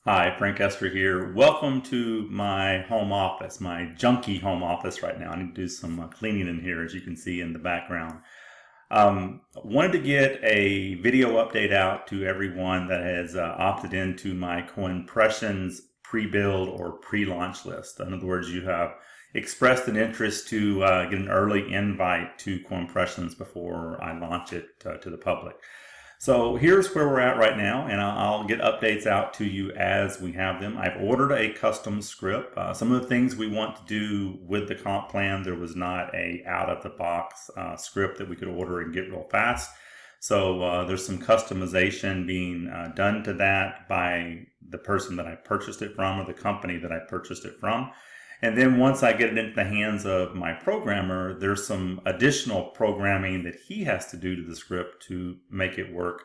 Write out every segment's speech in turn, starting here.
Hi, Frank Esther here. Welcome to my home office, my junky home office right now. I need to do some cleaning in here, as you can see in the background. Wanted to get a video update out to everyone that has opted into my Coinpressions pre-build or pre-launch list. In other words, you have expressed an interest to get an early invite to Coinpressions before I launch it to the public. So here's where we're at right now, and I'll get updates out to you as we have them. I've ordered a custom script. Some of the things we want to do with the comp plan, there was not a out-of-the-box script that we could order and get real fast. So there's some customization being done to that by the person that I purchased it from or the company that I purchased it from. And then once I get it into the hands of my programmer, there's some additional programming that he has to do to the script to make it work,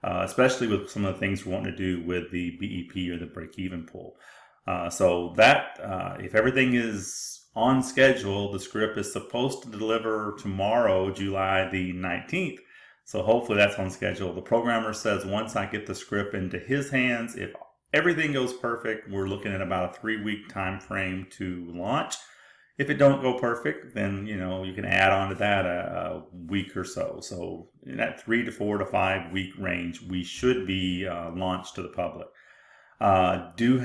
especially with some of the things we want to do with the BEP or the break-even pool. So that, if everything is on schedule, the script is supposed to deliver tomorrow, July the 19th. So hopefully that's on schedule. The programmer says once I get the script into his hands, if everything goes perfect, we're looking at about a 3-week time frame to launch. If it don't go perfect, then you can add on to that a week or so. So in that 3 to 4 to 5 week range, we should be launched to the public. Did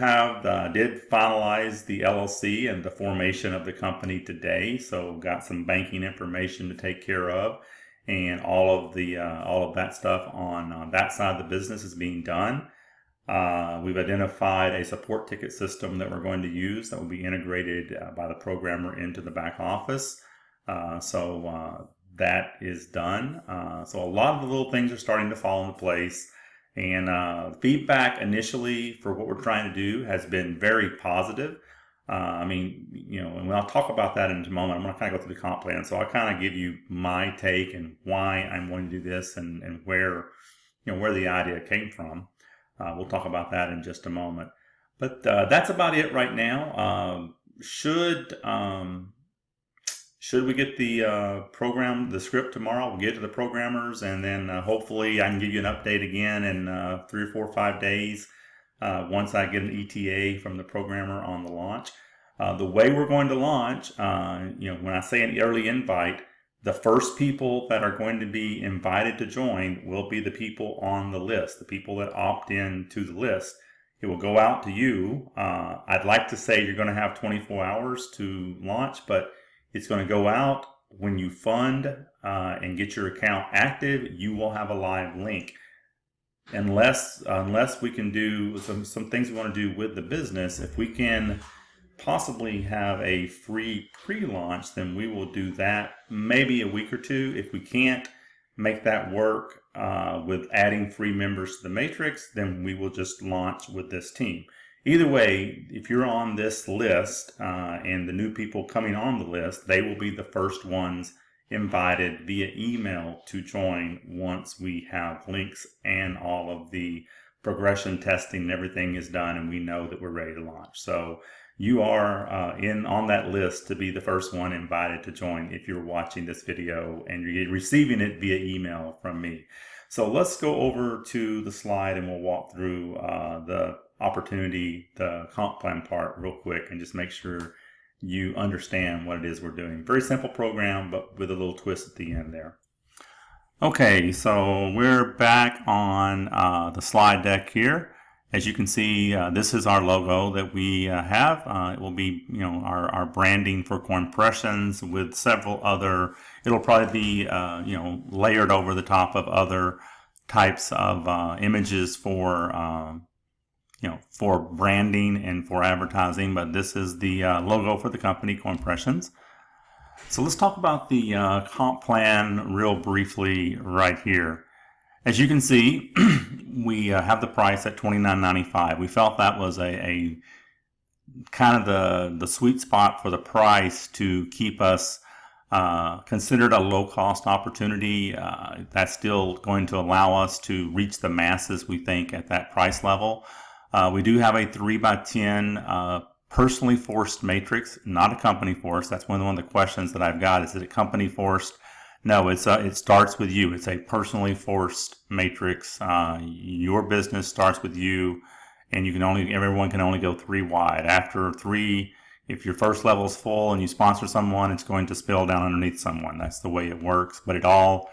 finalize the LLC and the formation of the company today. So got some banking information to take care of, and all of that stuff on that side of the business is being done. We've identified a support ticket system that we're going to use that will be integrated by the programmer into the back office. So that is done. So a lot of the little things are starting to fall into place. And feedback initially for what we're trying to do has been very positive. And I'll talk about that in a moment. I'm going to kind of go through the comp plan. So I kind of give you my take and why I'm going to do this and where the idea came from. We'll talk about that in just a moment. But that's about it right now. Should we get the script tomorrow, we'll get to the programmers, and then hopefully I can give you an update again in 3 or 4 or 5 days once I get an ETA from the programmer on the launch. The way we're going to launch, when I say an early invite, the first people that are going to be invited to join will be the people on the list, the people that opt in to the list. It will go out to you. I'd like to say you're going to have 24 hours to launch, but it's going to go out when you fund and get your account active. You will have a live link. Unless we can do some things we want to do with the business, if we can possibly have a free pre-launch, then we will do that maybe a week or two. If we can't make that work with adding free members to the matrix, then we will just launch with this team. Either way, if you're on this list and the new people coming on the list, they will be the first ones invited via email to join once we have links and all of the progression testing and everything is done and we know that we're ready to launch. So you are on that list to be the first one invited to join if you're watching this video and you're receiving it via email from me. So let's go over to the slide and we'll walk through the comp plan part real quick and just make sure you understand what it is we're doing. Very simple program, but with a little twist at the end there. Okay, so we're back on the slide deck here. As you can see, this is our logo that we have. It will be, our branding for Coinpressions with several other. It'll probably be, layered over the top of other types of images for, for branding and for advertising. But this is the logo for the company, Coinpressions. So let's talk about the comp plan real briefly right here. As you can see, we have the price at $29.95. We felt that was a kind of the sweet spot for the price to keep us considered a low-cost opportunity. That's still going to allow us to reach the masses, we think, at that price level. We do have a 3x10 personally forced matrix, not a company forced. That's one of the questions that I've got. Is it a company forced? No, it starts with you. It's a personally forced matrix. Your business starts with you, and everyone can only go 3 wide. After 3, if your first level is full and you sponsor someone, it's going to spill down underneath someone. That's the way it works. But it all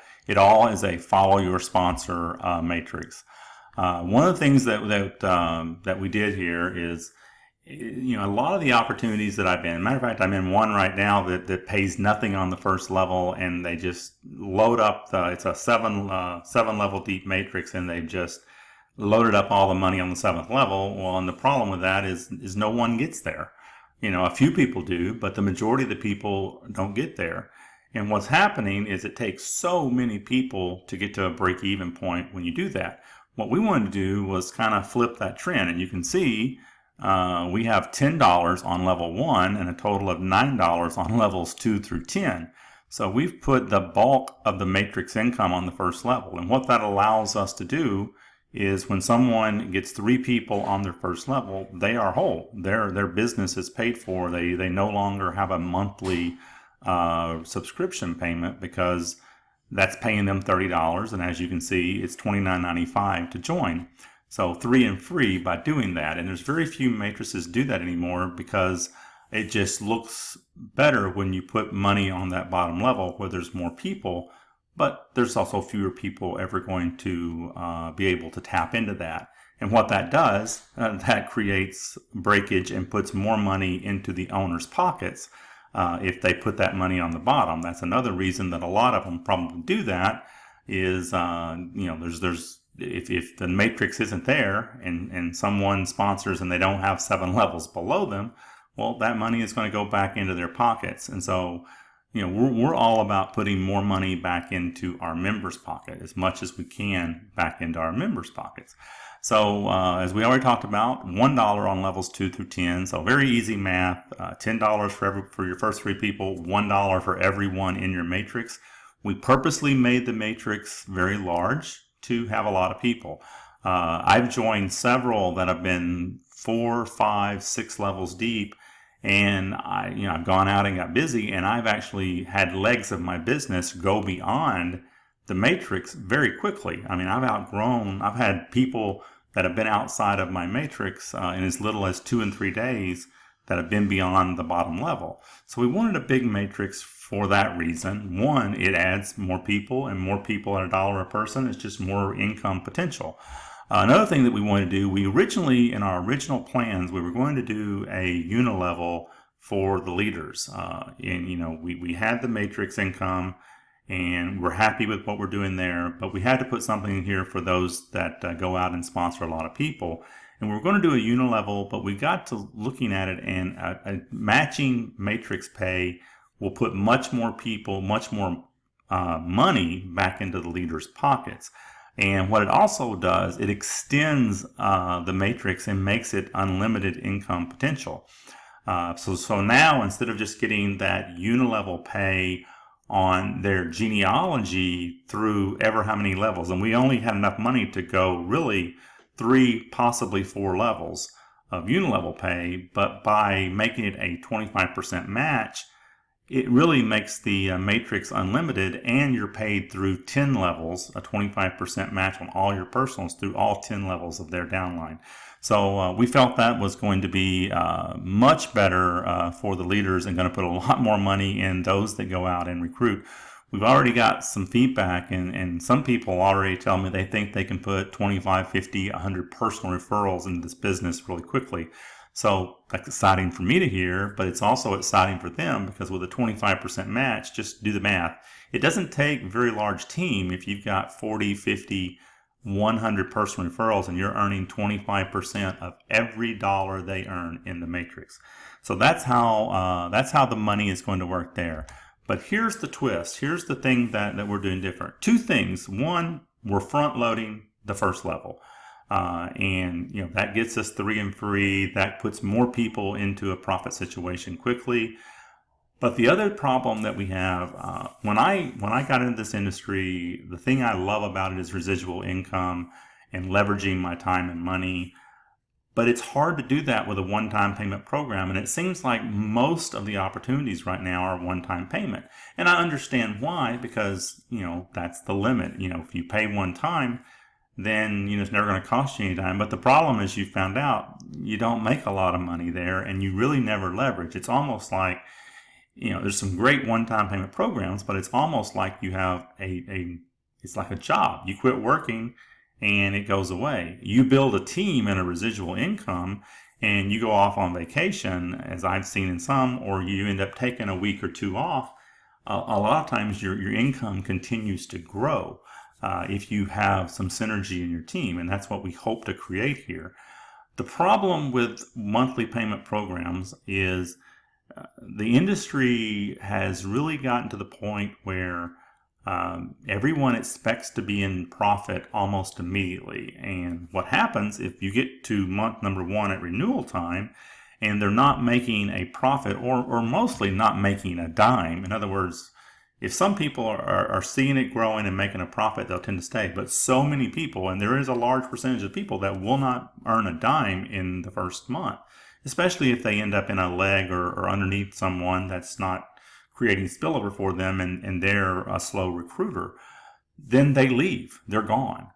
is a follow your sponsor matrix. One of the things that we did here is, a lot of the opportunities that I've been, matter of fact, I'm in one right now that pays nothing on the first level, and they just load up it's a seven level deep matrix, and they've just loaded up all the money on the 7th level. Well, and the problem with that is no one gets there. A few people do, but the majority of the people don't get there. And what's happening is it takes so many people to get to a break-even point when you do that. What we wanted to do was kind of flip that trend, and you can see we have $10 on level 1 and a total of $9 on levels 2 through 10. So we've put the bulk of the matrix income on the first level. And what that allows us to do is when someone gets 3 people on their first level, they are whole. Their business is paid for. They no longer have a monthly subscription payment, because that's paying them $30. And as you can see, it's $29.95 to join. So 3 and free by doing that. And there's very few matrices do that anymore, because it just looks better when you put money on that bottom level where there's more people, but there's also fewer people ever going to be able to tap into that. And what that does, that creates breakage and puts more money into the owner's pockets if they put that money on the bottom. That's another reason that a lot of them probably do that is, there's if the matrix isn't there and someone sponsors and they don't have 7 levels below them, well, that money is going to go back into their pockets. And so, we're all about putting more money back into our members' pocket, as much as we can back into our members' pockets. So as we already talked about, $1 on levels 2 through 10. So very easy math. $10 for your first 3 people, $1 for everyone in your matrix. We purposely made the matrix very large to have a lot of people. I've joined several that have been 4, 5, 6 levels deep, and I've gone out and got busy, and I've actually had legs of my business go beyond the matrix very quickly. I mean, I've had people that have been outside of my matrix in as little as 2 and 3 days that have been beyond the bottom level. So we wanted a big matrix for that reason. One, it adds more people, and more people at $1 a person is just more income potential. Another thing that we wanted to do, in our original plans, we were going to do a unilevel for the leaders. We had the matrix income, and we're happy with what we're doing there, but we had to put something in here for those that go out and sponsor a lot of people. And we were going to do a unilevel, but we got to looking at it, and a matching matrix pay will put much more people, much more money back into the leaders' pockets. And what it also does, it extends the matrix and makes it unlimited income potential. So now, instead of just getting that unilevel pay on their genealogy through ever how many levels, and we only had enough money to go really 3, possibly 4 levels of unilevel pay, but by making it a 25% match, it really makes the matrix unlimited, and you're paid through 10 levels, a 25% match on all your personals through all 10 levels of their downline. So we felt that was going to be much better for the leaders, and going to put a lot more money in those that go out and recruit. We've already got some feedback, and some people already tell me they think they can put 25, 50, 100 personal referrals into this business really quickly. So that's exciting for me to hear, but it's also exciting for them, because with a 25% match, just do the math. It doesn't take a very large team if you've got 40, 50, 100 personal referrals, and you're earning 25% of every dollar they earn in the matrix. So that's how the money is going to work there. But here's the twist. Here's the thing that we're doing different. 2 things. One, we're front loading the first level. And that gets us 3 and free. That puts more people into a profit situation quickly. But the other problem that we have, when I got into this industry, the thing I love about it is residual income and leveraging my time and money. But it's hard to do that with a one-time payment program, and it seems like most of the opportunities right now are one-time payment. And I understand why, because that's the limit. If you pay one time, then it's never going to cost you any time. But the problem is, you found out you don't make a lot of money there, and you really never leverage. It's almost like, there's some great one-time payment programs, but it's almost like you have it's like a job. You quit working and it goes away. You build a team and a residual income, and you go off on vacation, as I've seen in some, or you end up taking a week or two off. A lot of times your income continues to grow if you have some synergy in your team, and that's what we hope to create here. The problem with monthly payment programs is the industry has really gotten to the point where everyone expects to be in profit almost immediately. And what happens if you get to month number 1 at renewal time and they're not making a profit, or mostly not making a dime? In other words, if some people are seeing it growing and making a profit, they'll tend to stay. But so many people, and there is a large percentage of people that will not earn a dime in the first month, especially if they end up in a leg or underneath someone that's not creating spillover for them, and they're a slow recruiter. Then they leave. They're gone.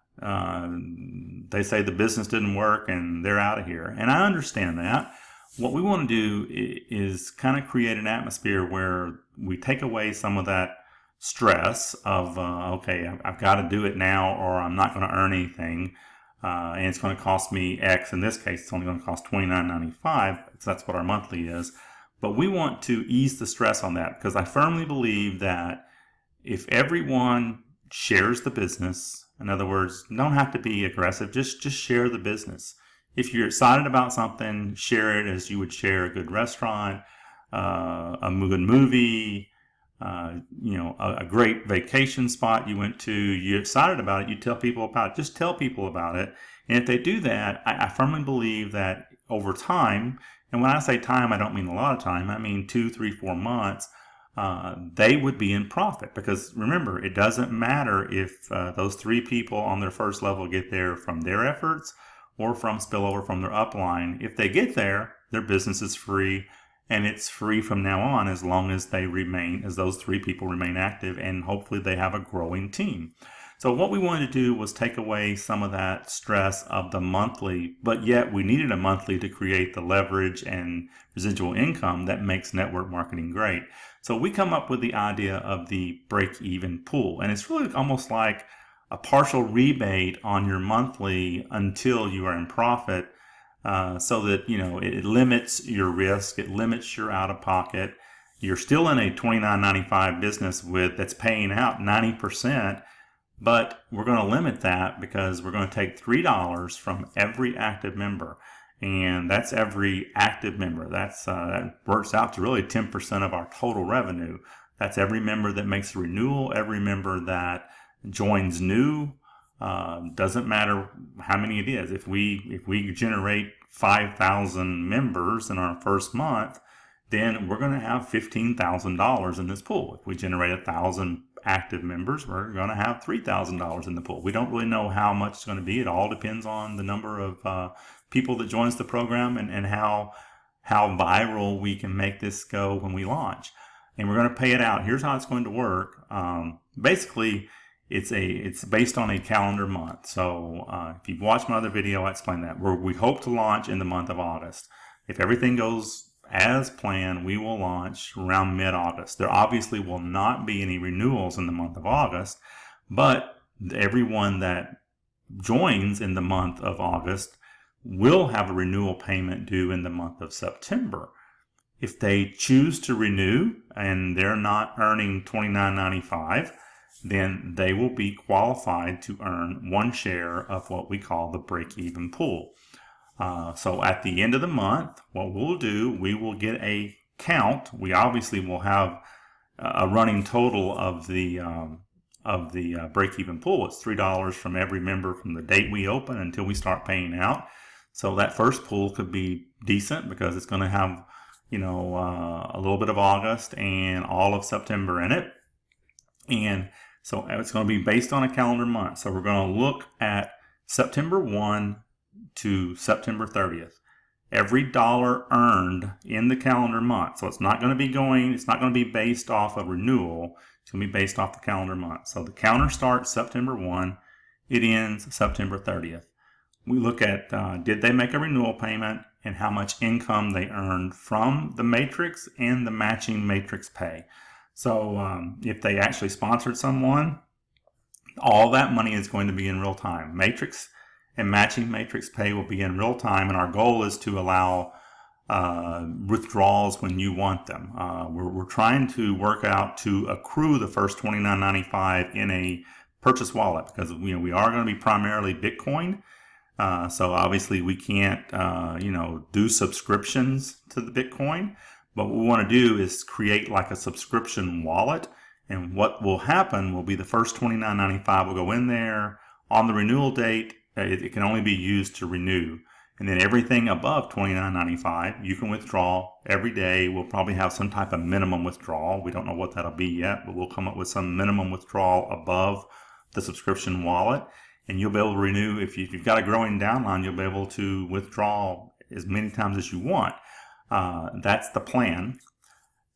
They say the business didn't work and they're out of here. And I understand that. What we want to do is kind of create an atmosphere where we take away some of that stress of, okay, I've got to do it now or I'm not going to earn anything. And it's going to cost me X. In this case, it's only going to cost $29.95. So that's what our monthly is. But we want to ease the stress on that, because I firmly believe that if everyone shares the business, in other words, don't have to be aggressive, just share the business. If you're excited about something, share it as you would share a good restaurant, a good movie, a great vacation spot you went to. You're excited about it, you tell people about it. Just tell people about it. And if they do that, I firmly believe that over time, and when I say time, I don't mean a lot of time, I mean 2, 3, 4 months, they would be in profit. Because remember, it doesn't matter if those 3 people on their first level get there from their efforts or from spillover from their upline. If they get there, their business is free, and it's free from now on, as long as those 3 people remain active, and hopefully they have a growing team. So what we wanted to do was take away some of that stress of the monthly, but yet we needed a monthly to create the leverage and residual income that makes network marketing great. So we come up with the idea of the break-even pool, and it's really almost like a partial rebate on your monthly until you are in profit, so that it limits your risk, it limits your out-of-pocket. You're still in a $29.95 business that's paying out 90%. But we're going to limit that because we're going to take $3 from every active member. And that's every active member. That works out to really 10% of our total revenue. That's every member that makes a renewal, every member that joins new. Doesn't matter how many it is. If we generate 5,000 members in our first month, then we're going to have $15,000 in this pool. If we generate 1,000 active members, we're going to have $3,000 in the pool. We don't really know how much it's going to be. It all depends on the number of people that joins the program, and how viral we can make this go when we launch. And we're going to pay it out. Here's how it's going to work. Basically, it's based on a calendar month. So if you've watched my other video, I explained that. We hope to launch in the month of August. If everything goes as planned, we will launch around mid-August. There obviously will not be any renewals in the month of August, but everyone that joins in the month of August will have a renewal payment due in the month of September. If they choose to renew and they're not earning $29.95, then they will be qualified to earn 1 share of what we call the break-even pool. So at the end of the month, what we'll do, we will get a count. We obviously will have a running total of the break-even pool. It's $3 from every member from the date we open until we start paying out. So that first pool could be decent because it's going to have, a little bit of August and all of September in it. And so it's going to be based on a calendar month. So we're going to look at September 1 to September 30th. Every dollar earned in the calendar month. So it's not going to be based off a renewal. It's going to be based off the calendar month. So the calendar starts September 1. it ends September 30th. We look at did they make a renewal payment and how much income they earned from the matrix and the matching matrix pay. So if they actually sponsored someone, all that money is going to be in real time. Matrix and matching matrix pay will be in real time, and our goal is to allow withdrawals when you want them. We're trying to work out to accrue the first $29.95 in a purchase wallet, because we are going to be primarily Bitcoin. So obviously we can't do subscriptions to the Bitcoin, but what we want to do is create like a subscription wallet. And what will happen will be the first $29.95 will go in there on the renewal date. It can only be used to renew. And then everything above $29.95 you can withdraw every day. We'll probably have some type of minimum withdrawal. We don't know what that'll be yet, but we'll come up with some minimum withdrawal above the subscription wallet. And you'll be able to renew. If you've got a growing downline, you'll be able to withdraw as many times as you want. That's the plan.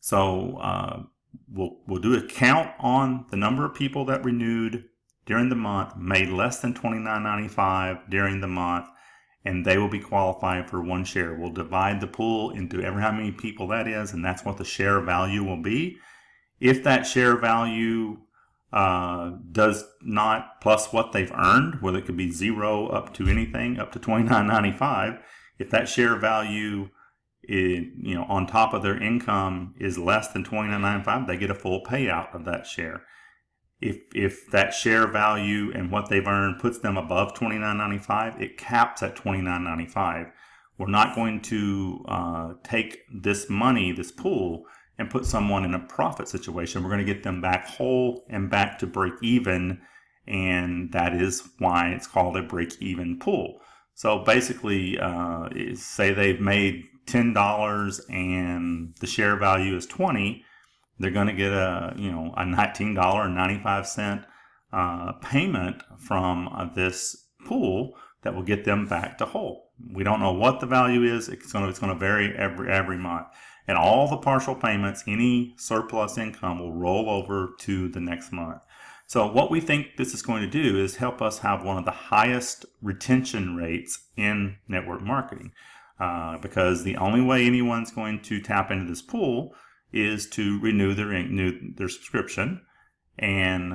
So we'll do a count on the number of people that renewed during the month, made less than $29.95 during the month, and they will be qualified for one share. We'll divide the pool into how many people that is, and that's what the share value will be. If that share value does not, plus what they've earned, whether it could be zero up to anything up to $29.95, if that share value on top of their income is less than $29.95, they get a full payout of that share. If that share value and what they've earned puts them above $29.95, it caps at $29.95. We're not going to take this money, this pool, and put someone in a profit situation. We're going to get them back whole and back to break even, and that is why it's called a break even pool. So basically, say they've made $10 and the share value is $20, they're going to get a $19.95 payment from this pool that will get them back to whole. We don't know what the value is. It's going to vary every month. And all the partial payments, any surplus income, will roll over to the next month. So what we think this is going to do is help us have one of the highest retention rates in network marketing. Because the only way anyone's going to tap into this pool is to renew their subscription. And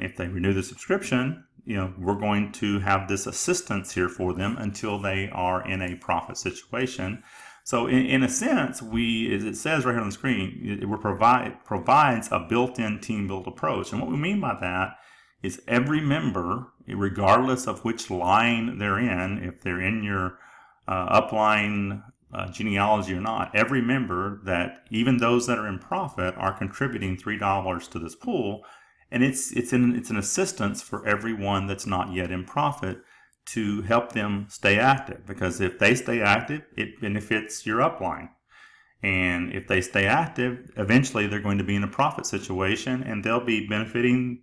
if they renew the subscription, we're going to have this assistance here for them until they are in a profit situation. So in a sense, as it says right here on the screen, it provides a built-in team build approach. And what we mean by that is every member, regardless of which line they're in, if they're in your upline genealogy or not, every member, that even those that are in profit, are contributing $3 to this pool, and it's an assistance for everyone that's not yet in profit to help them stay active, because if they stay active, it benefits your upline, and if they stay active, eventually they're going to be in a profit situation, and they'll be benefiting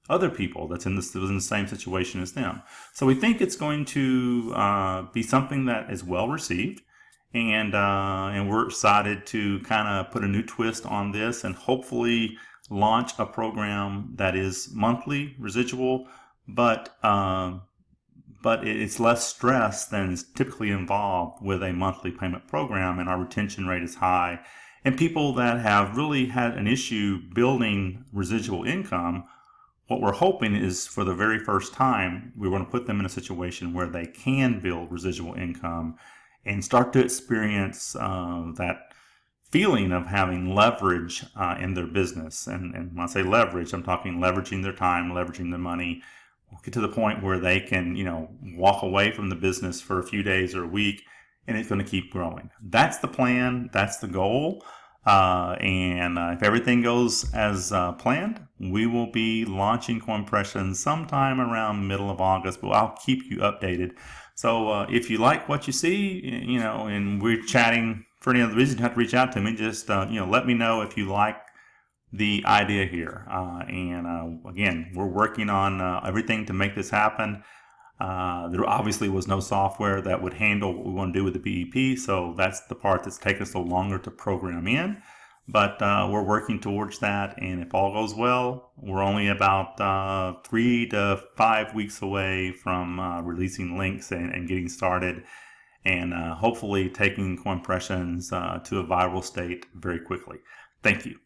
other people that's in the same situation as them. So we think it's going to be something that is well received, and we're excited to kind of put a new twist on this and hopefully launch a program that is monthly residual, but it's less stress than is typically involved with a monthly payment program, and our retention rate is high. And people that have really had an issue building residual income, what we're hoping is for the very first time, we want to put them in a situation where they can build residual income and start to experience that feeling of having leverage in their business. And when I say leverage, I'm talking leveraging their time, leveraging their money. We'll get to the point where they can, walk away from the business for a few days or a week, and it's going to keep growing. That's the plan. That's the goal. And if everything goes as planned, we will be launching Coinpressions sometime around middle of August, but I'll keep you updated. So if you like what you see, and we're chatting for any other reason, you have to reach out to me. Just, let me know if you like the idea here. Again, we're working on everything to make this happen. There obviously was no software that would handle what we want to do with the BEP, so that's the part that's taken us a little longer to program in. but we're working towards that. And if all goes well, we're only about 3 to 5 weeks away from releasing links and getting started, and hopefully taking Coinpressions to a viral state very quickly. Thank you.